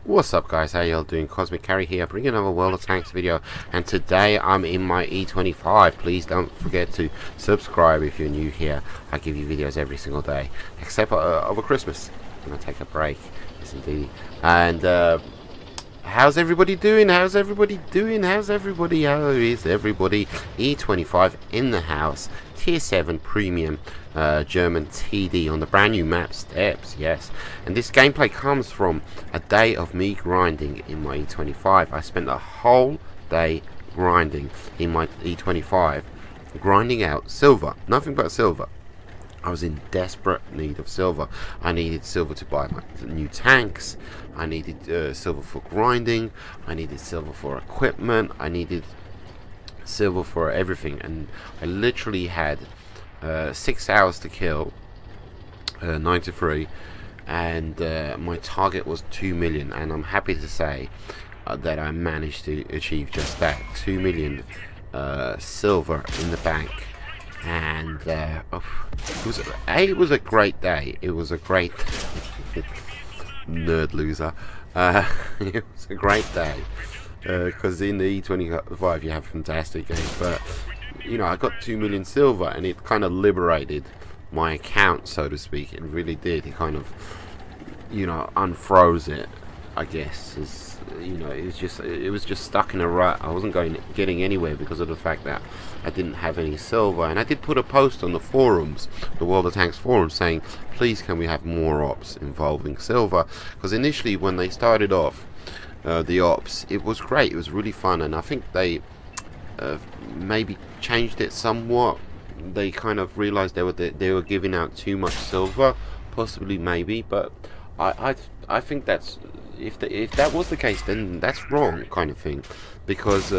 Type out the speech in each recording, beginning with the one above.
What's up guys, how y'all doing? Cosmic Carry here, bringing another World of Tanks video, and today I'm in my E-25. Please don't forget to subscribe if you're new here. I give you videos every single day, except over Christmas, when I take a break. Yes indeed. And how's everybody doing? How's everybody doing? How's everybody? How is everybody? E-25 in the house, tier 7 premium German TD on the brand new map Steps. Yes, and this gameplay comes from a day of me grinding in my E-25. I spent a whole day grinding in my E-25, grinding out silver, nothing but silver. I was in desperate need of silver. I needed silver to buy my new tanks. I needed silver for grinding. I needed silver for equipment. I needed silver for everything. And I literally had 6 hours to kill, 9 to 3. And my target was 2 million. And I'm happy to say that I managed to achieve just that. 2 million silver in the bank. And it was a great day. It was a great nerd loser. It was a great day because in the E-25 you have fantastic games, but you know, I got 2 million silver, and it kind of liberated my account, so to speak. It really did. It kind of, you know, unfroze it, I guess. You know, it was just stuck in a rut. I wasn't getting anywhere because of the fact that I didn't have any silver. And I did put a post on the forums, the World of Tanks forums, saying please can we have more ops involving silver, because initially when they started off the ops, it was great, it was really fun, and I think they maybe changed it somewhat. They kind of realized they were giving out too much silver, possibly, maybe, but I think that's, if that was the case, then that's wrong, kind of thing, because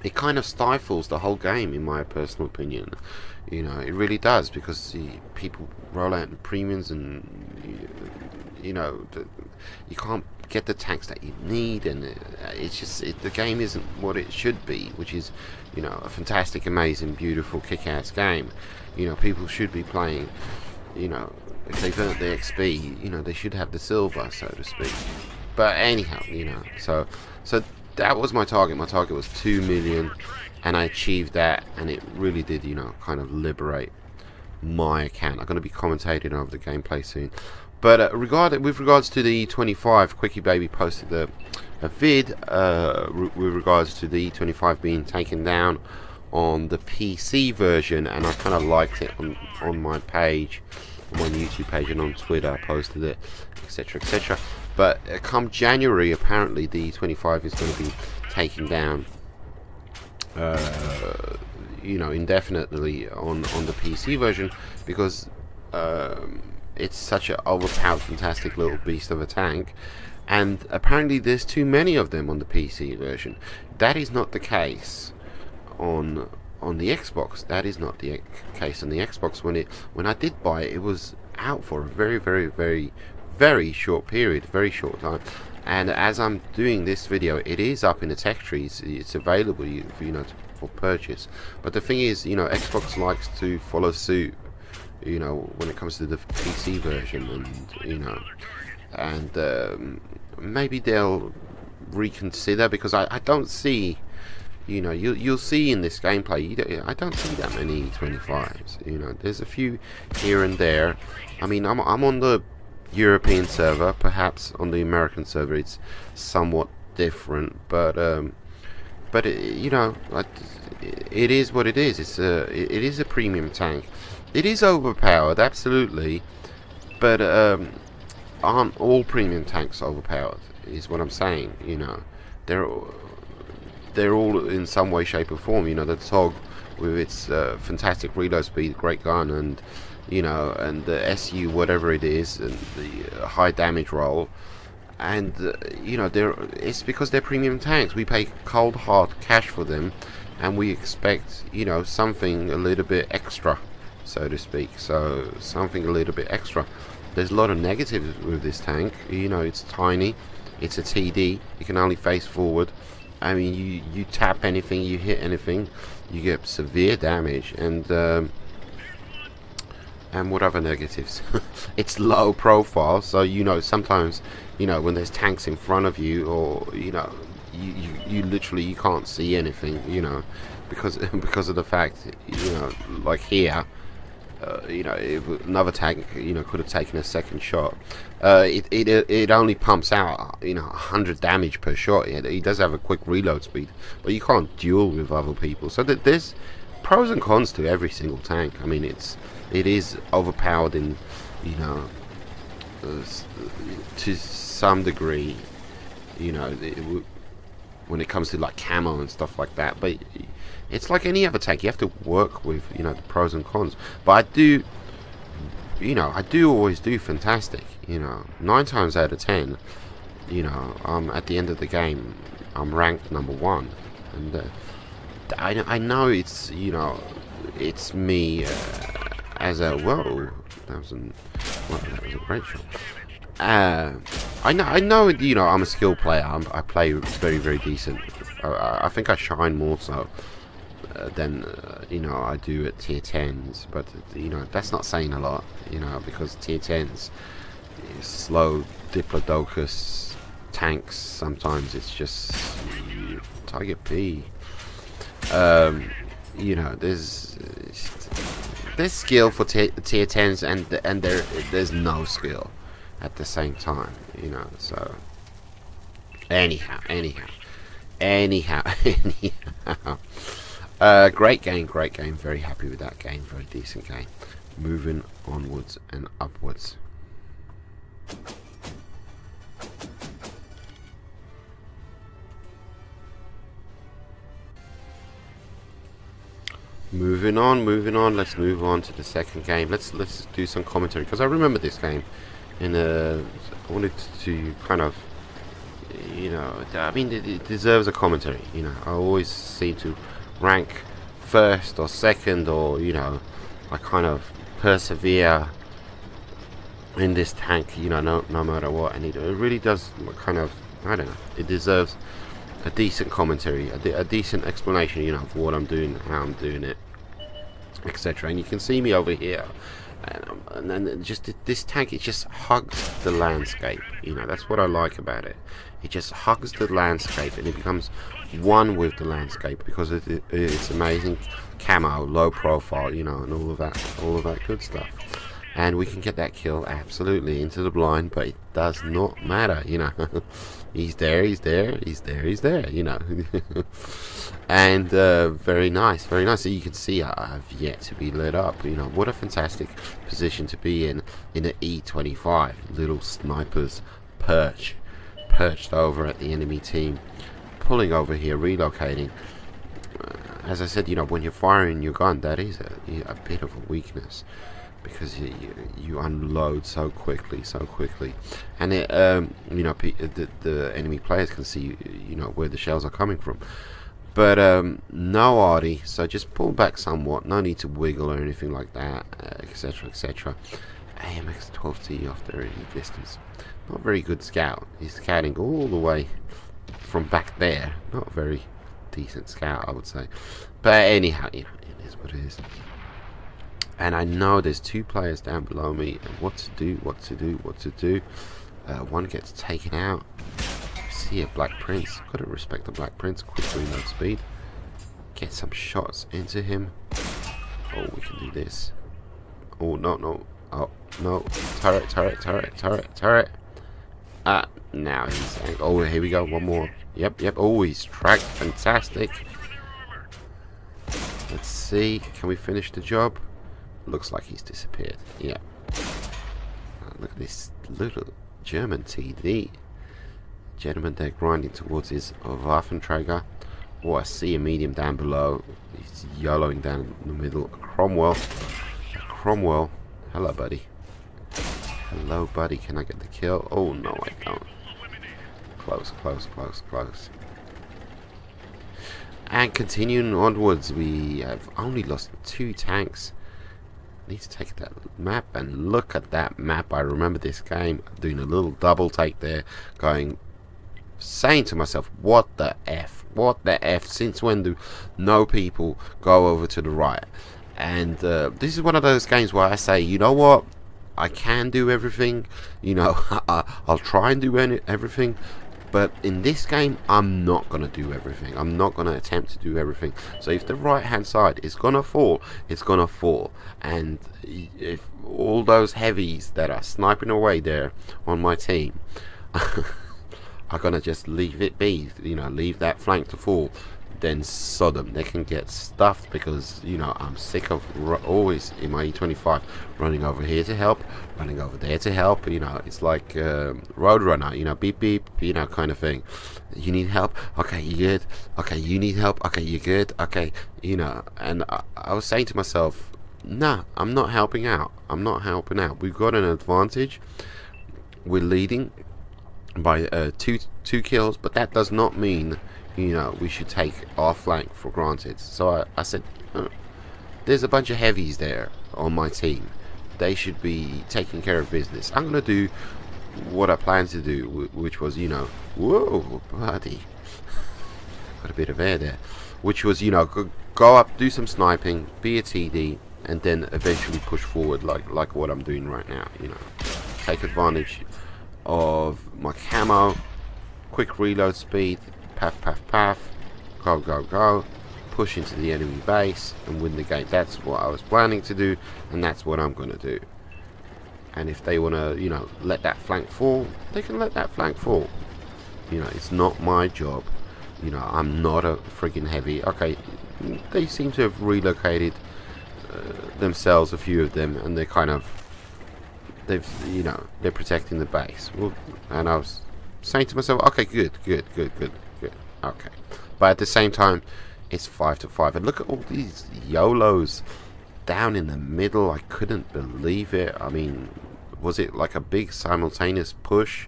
it kind of stifles the whole game, in my personal opinion. You know, it really does, because people roll out in premiums, and you know, you can't get the tanks that you need, and it's just the game isn't what it should be, which is, you know, a fantastic, amazing, beautiful, kick-ass game. You know, people should be playing, you know, if they've earned the XP, you know, they should have the silver, so to speak. But anyhow, you know, so that was my target. My target was 2 million, and I achieved that, and it really did, you know, kind of liberate my account. I'm going to be commentating over the gameplay soon. But with regards to the E-25, Quickie Baby posted a vid with regards to the E-25 being taken down on the PC version, and I kind of liked it on my page, on my YouTube page, and on Twitter. I posted it, etc, etc. But come January, apparently the E-25 is going to be taken down, you know, indefinitely on the PC version, because it's such an overpowered, fantastic little beast of a tank, and apparently there's too many of them on the PC version. That is not the case on the Xbox. That is not the case on the Xbox. When I did buy it, it was out for a very short period, very short time. And as I'm doing this video, it is up in the tech trees. It's available, you know, for purchase. But the thing is, you know, Xbox likes to follow suit, you know, when it comes to the PC version, and you know, and maybe they'll reconsider, because I don't see, you know, you'll see in this gameplay, I don't see that many E-25s. You know, there's a few here and there. I mean, I'm on the European server. Perhaps on the American server it's somewhat different, but you know, it is what it is. It is a premium tank. It is overpowered, absolutely, but aren't all premium tanks overpowered, is what I'm saying. You know, they're all in some way, shape or form. You know, the TOG with its fantastic reload speed, great gun, and you know, and the SU whatever it is, and the high damage roll, and you know, it's because they're premium tanks. We pay cold hard cash for them, and we expect, you know, something a little bit extra, so to speak. So something a little bit extra, there's a lot of negatives with this tank. You know, it's tiny, it's a TD, you can only face forward. I mean, you tap anything, you hit anything, you get severe damage. And what other negatives? It's low profile, so you know, sometimes, you know, when there's tanks in front of you, or you know, you literally, you can't see anything, you know, because of the fact, you know, like here, you know, another tank, you know, could have taken a second shot. It only pumps out, you know, 100 damage per shot. It does have a quick reload speed, but you can't duel with other people. So there's pros and cons to every single tank. I mean, it is overpowered in, you know, to some degree, you know, when it comes to like camo and stuff like that. But it's like any other tank, you have to work with, you know, the pros and cons. But I do, you know, I do always do fantastic, you know, 9 times out of 10, you know, at the end of the game, I'm ranked #1, and I know it's, you know, it's me as a, whoa, that was a great shot. I know, you know, I'm a skilled player. I play very, very decent. I think I shine more so than you know, I do at tier 10s. But you know, that's not saying a lot, you know, because tier 10s, slow diplodocus tanks. Sometimes it's just target P. You know, there's skill for tier 10s, and there's no skill at the same time, you know. So anyhow, great game, very happy with that game, very decent game. Moving onwards and upwards. Moving on. Let's move on to the second game. Let's do some commentary, because I remember this game, and I wanted to kind of, you know, I mean, it deserves a commentary. You know, I always seem to rank first or second, or you know, I kind of persevere in this tank, you know, no matter what, and it really does kind of, I don't know, it deserves a decent commentary, a decent explanation, you know, of what I'm doing, how I'm doing it, etc. And you can see me over here, and then just this tank, it just hugs the landscape, you know. That's what I like about it. It just hugs the landscape, and it becomes one with the landscape, because it's amazing camo, low profile, you know, and all of that good stuff. And we can get that kill absolutely into the blind, but it does not matter, you know. He's there, you know. And very nice. So you can see I've yet to be lit up, you know. What a fantastic position to be in the E-25. Little snipers perched over at the enemy team, pulling over here, relocating. As I said, you know, when you're firing your gun, that is a bit of a weakness, because you unload so quickly, and it, you know, the enemy players can see, you know, where the shells are coming from. But no arty, so just pull back somewhat. No need to wiggle or anything like that, etc. AMX 12T off there in the distance. Not very good scout. He's scouting all the way from back there. Not a very decent scout, I would say. But anyhow, you know, it is what it is. And I know there's 2 players down below me, and what to do. One gets taken out. See a Black Prince. Gotta respect the Black Prince. Quick reload speed. Get some shots into him. Oh, we can do this. Oh, no. Oh, no. Turret. Now he's... Oh, here we go. One more. Yep. Oh, he's tracked. Fantastic. Let's see. Can we finish the job? Looks like he's disappeared. Yeah. Look at this little German TD. Gentleman there grinding towards his Waffenträger. Oh, I see a medium down below. He's yellowing down in the middle. Cromwell. Hello, buddy. Can I get the kill? Oh, no, I don't. Close. And continuing onwards, we have only lost 2 tanks. need to take that map and look at that map. I remember this game, doing a little double take there, going, saying to myself, what the F? What the F? Since when do no people go over to the right? And this is one of those games where I say, you know what? I can do everything. You know, I'll try and do everything. But in this game, I'm not going to do everything. I'm not going to attempt to do everything. So if the right-hand side is going to fall, it's going to fall. And if all those heavies that are sniping away there on my team are going to just leave it be, you know, leave that flank to fall, then sod them. They can get stuffed, because, you know, I'm sick of always in my E-25 running over here to help, running over there to help. You know, it's like Roadrunner, you know, beep beep, you know, kind of thing. You need help? Okay, you good? Okay, you need help? Okay, you good? Okay, you know. And I was saying to myself, nah, I'm not helping out. I'm not helping out. We've got an advantage. We're leading by two kills, but that does not mean, you know, we should take our flank for granted. So I said, there's a bunch of heavies there on my team. They should be taking care of business. I'm going to do what I planned to do, which was, you know, whoa, buddy. Got a bit of air there. Which was, you know, go up, do some sniping, be a TD, and then eventually push forward like what I'm doing right now, you know. Take advantage of my camo, quick reload speed, path, path, path, go, go, go, push into the enemy base and win the game. That's what I was planning to do, and that's what I'm going to do. And if they want to, you know, let that flank fall, they can let that flank fall. You know, it's not my job. You know, I'm not a freaking heavy. Okay, they seem to have relocated themselves, a few of them, and they're kind of, you know, they're protecting the base. Well, and I was saying to myself, okay, good. Okay, but at the same time, it's 5-5, and look at all these YOLOs down in the middle. I couldn't believe it. I mean, was it like a big simultaneous push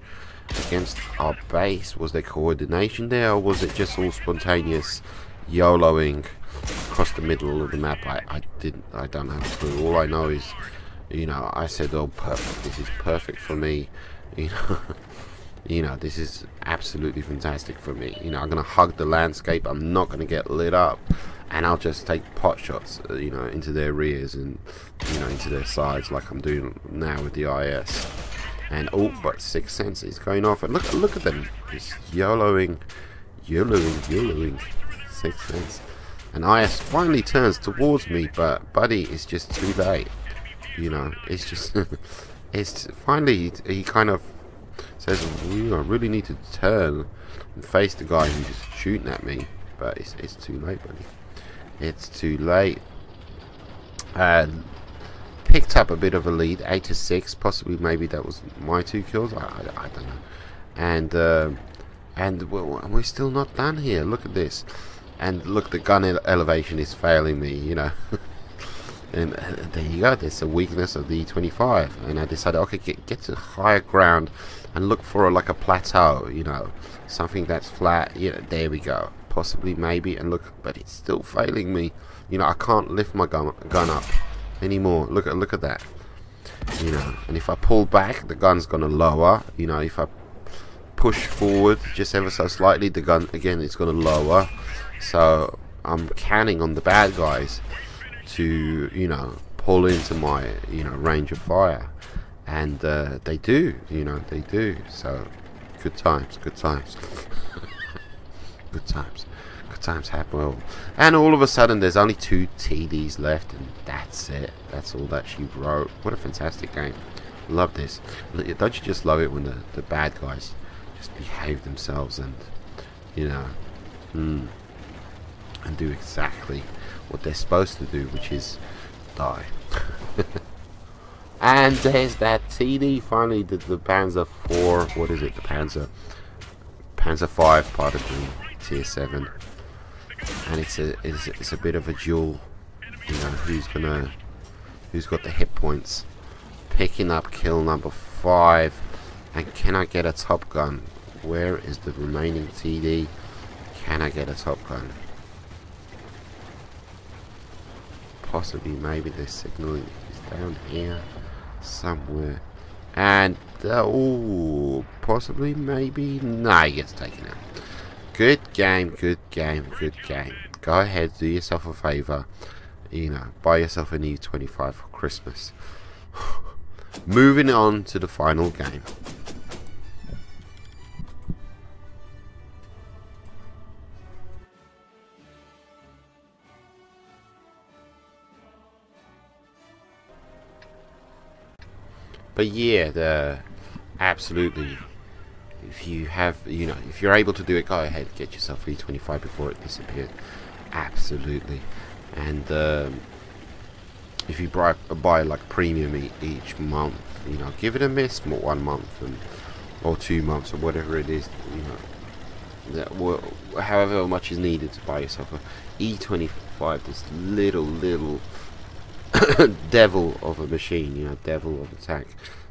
against our base? Was there coordination there, or was it just all spontaneous YOLOing across the middle of the map? I don't have a clue. All I know is, you know, I said, oh, perfect, this is perfect for me, you know. You know, this is absolutely fantastic for me. You know, I'm gonna hug the landscape. I'm not gonna get lit up, and I'll just take pot shots, you know, into their rears and, you know, into their sides, like I'm doing now with the IS. And oh, but Sixth Sense is going off, and look at them, just YOLOing. Sixth Sense, and IS finally turns towards me, but buddy, it's just too late. You know, it's just it's finally he kind of says, I really need to turn and face the guy who's just shooting at me, but it's too late, buddy. It's too late. And picked up a bit of a lead, 8-6, possibly maybe that was my 2 kills. I don't know. And we're still not done here. Look at this, and look, the gun elevation is failing me, you know. And there you go, there's a weakness of the E-25, and I decided, okay, get to higher ground and look for like a plateau, you know, something that's flat. You know, there we go, possibly, maybe. And look, but it's still failing me, you know. I can't lift my gun up anymore. Look at that, you know. And if I pull back, the gun's gonna lower, you know. If I push forward just ever so slightly, the gun again is gonna lower. So I'm counting on the bad guys to, you know, pull into my, you know, range of fire, and they do, you know, they do. So good times good times happen. Well, and all of a sudden there's only 2 TDs left, and that's it. That's all that she wrote. What a fantastic game. Love this. Don't you just love it when the bad guys just behave themselves and, you know, and do exactly what they're supposed to do, which is die. And there's that TD finally, the Panzer 4, what is it, the Panzer 5 part of the tier 7, and it's a bit of a duel, you know, who's got the hit points. Picking up kill number 5, and can I get a top gun? Where is the remaining TD? Can I get a top gun? Possibly, maybe they're signaling. Is down here somewhere. And, oh, possibly, maybe. Nah, he gets taken out. Good game, good game, good game. Go ahead, do yourself a favour. You know, buy yourself an E-25 for Christmas. Moving on to the final game. But yeah, absolutely. If you have, you know, if you're able to do it, go ahead, get yourself E-25 before it disappears. Absolutely. And if you buy like premium each month, you know, give it a miss, 1 month or 2 months or whatever it is, you know, however much is needed to buy yourself a E-25. This little devil of a machine, you know, devil of a tank.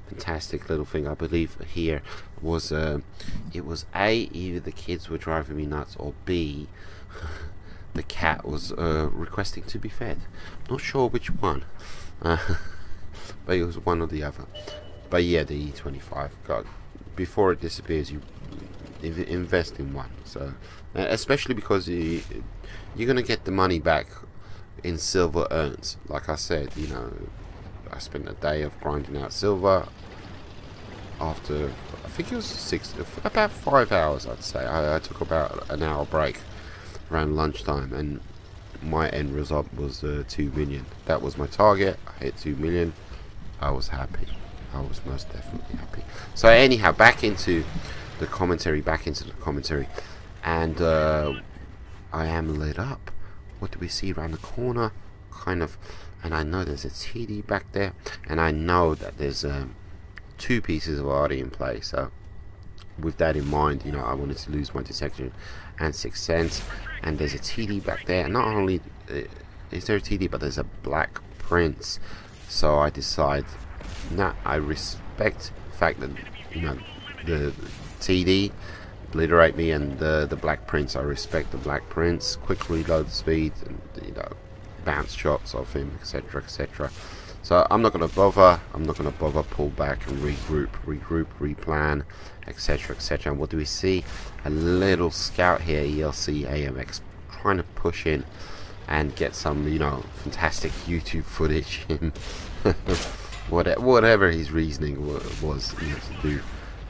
Fantastic little thing. I believe here was it was A, either the kids were driving me nuts, or B, the cat was requesting to be fed. Not sure which one, but it was one or the other. But yeah, the E-25, God, before it disappears, you invest in one. So especially because you're gonna get the money back in silver earns. Like I said, you know, I spent a day of grinding out silver. After, I think it was about 5 hours, I'd say. I took about an hour break around lunchtime, and my end result was 2 million. That was my target. I hit 2 million. I was happy. I was most definitely happy. So anyhow, back into the commentary, and I am lit up. What do we see around the corner? Kind of, and I know there's a TD back there, and I know that there's 2 pieces of RD in play. So with that in mind, you know, I wanted to lose my detection and 6th sense, and there's a TD back there. And not only is there a TD, but there's a Black Prince. So I decide, nah, I respect the fact that, you know, the TD obliterate me, and the Black Prince, I respect the Black Prince. Quick reload speed, and, you know, bounce shots off him, etc, etc. So I'm not going to bother. Pull back and regroup, replan, etc, etc. And what do we see? A little scout here, ELC AMX, trying to push in and get some, you know, fantastic YouTube footage in whatever his reasoning was, you know, to do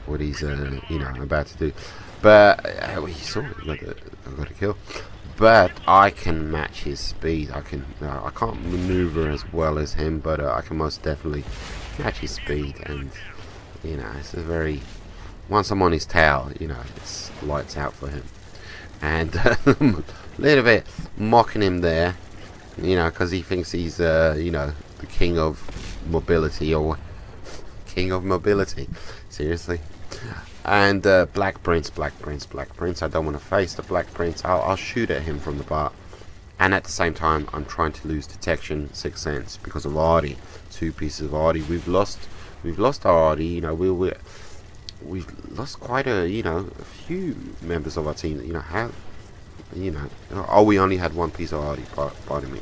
what he's you know, about to do. But well, you saw it. I got a kill. But I can match his speed. I can't maneuver as well as him, but I can most definitely match his speed. And you know, it's a very, once I'm on his tail, you know, it's lights out for him. And a little bit mocking him there, you know, because he thinks he's you know, the king of mobility, or king of mobility. Seriously. And Black Prince. I don't want to face the Black Prince. I'll shoot at him from the bar. And at the same time, I'm trying to lose detection, 6th sense, because of Artie. 2 pieces of Artie. We've lost our Artie. You know, we've lost quite a, you know, a few members of our team that, you know, have, you know, oh, we only had 1 piece of Artie. Pardon me.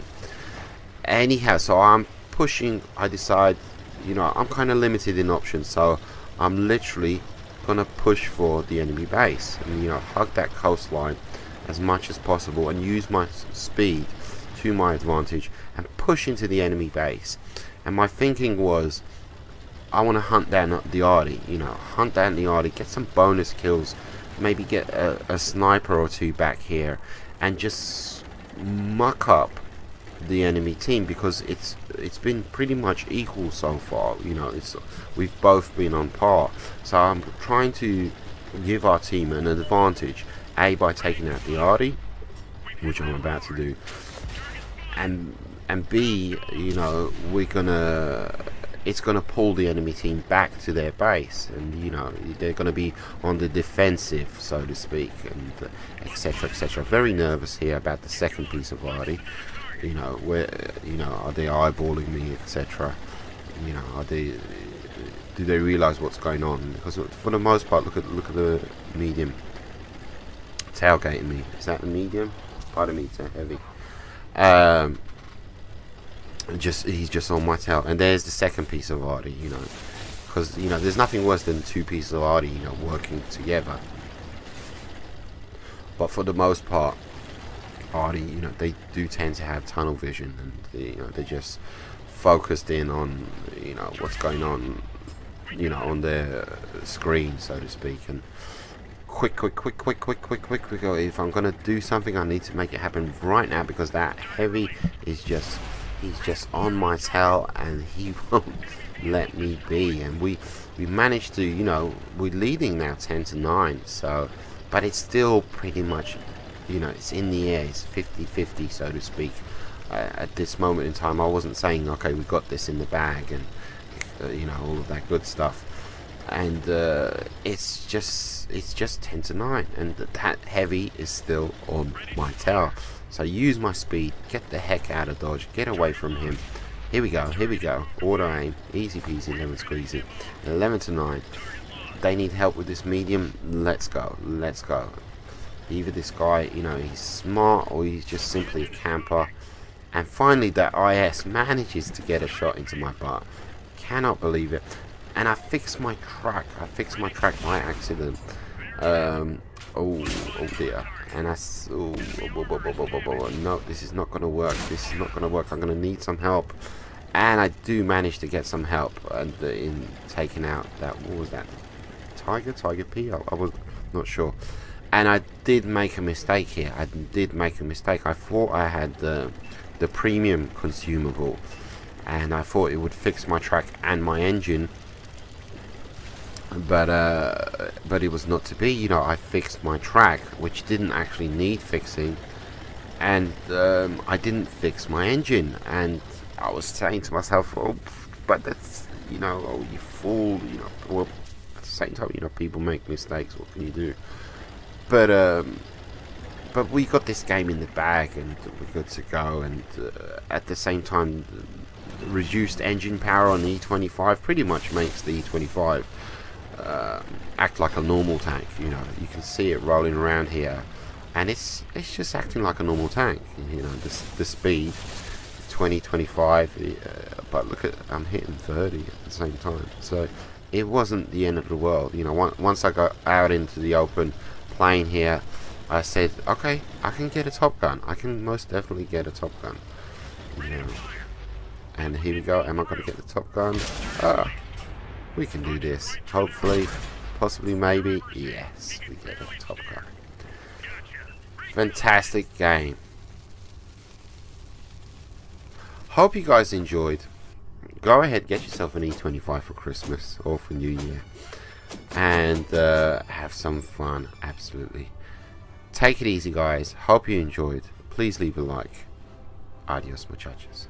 Anyhow, so I'm pushing. I decide, you know, I'm kind of limited in options, so I'm literally gonna push for the enemy base, and, you know, hug that coastline as much as possible and use my speed to my advantage and push into the enemy base. And my thinking was, I want to hunt down the Artie, you know, get some bonus kills, maybe get a sniper or 2 back here, and just muck up the enemy team, because it's been pretty much equal so far. You know, we've both been on par. So I'm trying to give our team an advantage, A, by taking out the Artie, which I'm about to do, and B, you know, it's gonna pull the enemy team back to their base, and, you know, they're gonna be on the defensive, so to speak, and etc, etc. Very nervous here about the 2nd piece of Artie. You know, where, you know, are they eyeballing me, etc. You know, do they realize what's going on? Because for the most part, look at the medium tailgating me. Is that the medium? Pardon me, it's a heavy. he's just on my tail. And there's the second piece of Artie, you know, because you know there's nothing worse than two pieces of Artie, you know, working together. But for the most part, Artie, you know, they do tend to have tunnel vision, and you know they're just focused in on, you know, what's going on, you know, on their screen, so to speak. And quick. If I'm gonna do something, I need to make it happen right now, because that heavy is just, he's just on my tail, and he won't let me be. And we managed to, you know, we're leading now 10-9. So, but it's still pretty much, you know, it's in the air. It's 50-50, so to speak. At this moment in time, I wasn't saying, okay, we got this in the bag, and you know, all of that good stuff. And it's just 10-9, and that heavy is still on my tail. So use my speed, get the heck out of dodge, get away from him. Here we go. Auto aim, easy peasy, lemon squeezy. 11-9. They need help with this medium. Let's go. Either this guy, you know, he's smart, or he's just simply a camper. And finally, that IS manages to get a shot into my butt. Cannot believe it. And I fixed my track. By accident. Oh dear. And no, this is not going to work. I'm going to need some help. And I do manage to get some help in taking out that, what was that? Tiger P? I was not sure. And I did make a mistake here. I thought I had the premium consumable, and I thought it would fix my track and my engine, but it was not to be. You know, I fixed my track, which didn't actually need fixing, and I didn't fix my engine. And I was saying to myself, oh, but that's, you know, oh, you fool, you know. Well, at the same time, you know, people make mistakes. What can you do? But we got this game in the bag, and we're good to go. And at the same time, reduced engine power on the E-25 pretty much makes the E-25 act like a normal tank. You know, you can see it rolling around here, and it's just acting like a normal tank. You know, the speed 20-25, but look at, I'm hitting 30 at the same time. So it wasn't the end of the world. You know, once I got out into the open plane here, I said, okay, I can get a Top Gun. I can most definitely get a Top Gun. You know. And here we go. Am I going to get the Top Gun? We can do this. Hopefully, possibly, maybe. Yes, we get a Top Gun. Fantastic game. Hope you guys enjoyed. Go ahead, get yourself an E-25 for Christmas or for New Year. And have some fun. Absolutely. Take it easy, guys. Hope you enjoyed. Please leave a like. Adios, muchachos.